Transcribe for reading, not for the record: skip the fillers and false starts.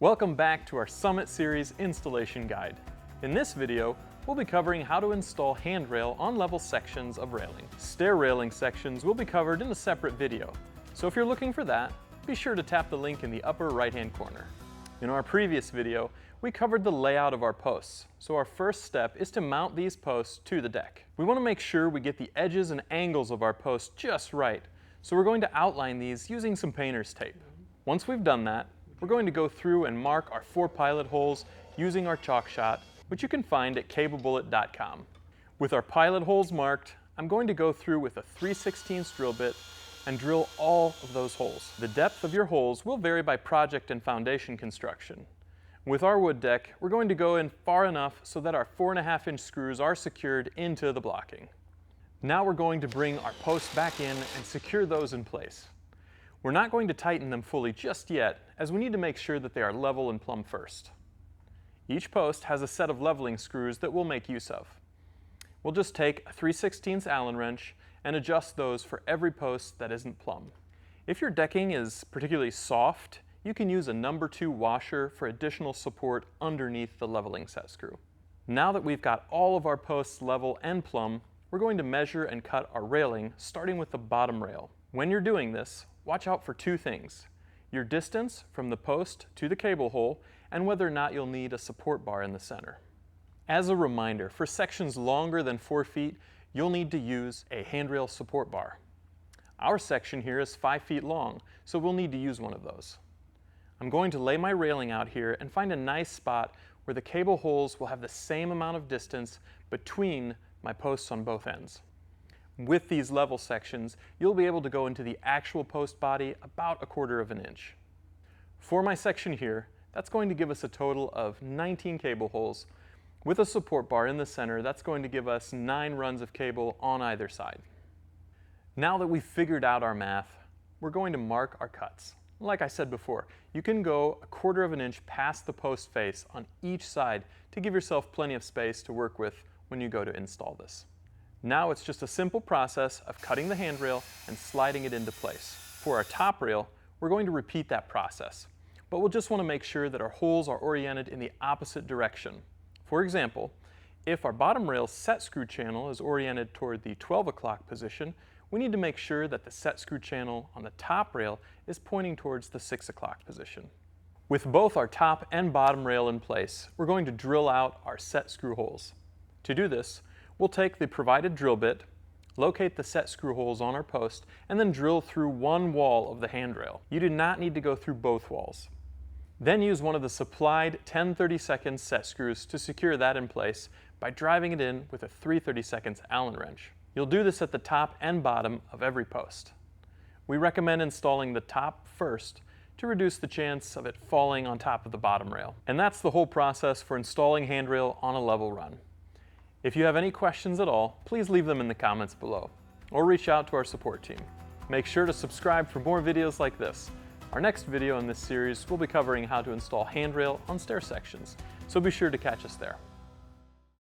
Welcome back to our Summit Series installation guide. In this video, we'll be covering how to install handrail on level sections of railing. Stair railing sections will be covered in a separate video, so if you're looking for that, be sure to tap the link in the upper right-hand corner. In our previous video, we covered the layout of our posts, so our first step is to mount these posts to the deck. We want to make sure we get the edges and angles of our posts just right, so we're going to outline these using some painter's tape. Once we've done that, we're going to go through and mark our 4 pilot holes using our chalk shot, which you can find at cablebullet.com. With our pilot holes marked, I'm going to go through with a 3/16 drill bit and drill all of those holes. The depth of your holes will vary by project and foundation construction. With our wood deck, we're going to go in far enough so that our 4.5-inch screws are secured into the blocking. Now we're going to bring our posts back in and secure those in place. We're not going to tighten them fully just yet, as we need to make sure that they are level and plumb first. Each post has a set of leveling screws that we'll make use of. We'll just take a 3/16 Allen wrench and adjust those for every post that isn't plumb. If your decking is particularly soft, you can use a number 2 washer for additional support underneath the leveling set screw. Now that we've got all of our posts level and plumb, we're going to measure and cut our railing, starting with the bottom rail. When you're doing this, watch out for 2 things: your distance from the post to the cable hole and whether or not you'll need a support bar in the center. As a reminder, for sections longer than 4 feet, you'll need to use a handrail support bar. Our section here is 5 feet long, so we'll need to use one of those. I'm going to lay my railing out here and find a nice spot where the cable holes will have the same amount of distance between my posts on both ends. With these level sections, you'll be able to go into the actual post body about 1/4 inch. For my section here, that's going to give us a total of 19 cable holes. With a support bar in the center, that's going to give us 9 runs of cable on either side. Now that we've figured out our math, we're going to mark our cuts. Like I said before, you can go 1/4 inch past the post face on each side to give yourself plenty of space to work with when you go to install this. Now it's just a simple process of cutting the handrail and sliding it into place. For our top rail, we're going to repeat that process, but we'll just want to make sure that our holes are oriented in the opposite direction. For example, if our bottom rail set screw channel is oriented toward the 12 o'clock position, we need to make sure that the set screw channel on the top rail is pointing towards the 6 o'clock position. With both our top and bottom rail in place, we're going to drill out our set screw holes. To do this, we'll take the provided drill bit, locate the set screw holes on our post, and then drill through one wall of the handrail. You do not need to go through both walls. Then use one of the supplied 10/32 set screws to secure that in place by driving it in with a 3/32 Allen wrench. You'll do this at the top and bottom of every post. We recommend installing the top first to reduce the chance of it falling on top of the bottom rail. And that's the whole process for installing handrail on a level run. If you have any questions at all, please leave them in the comments below, or reach out to our support team. Make sure to subscribe for more videos like this. Our next video in this series will be covering how to install handrail on stair sections, so be sure to catch us there.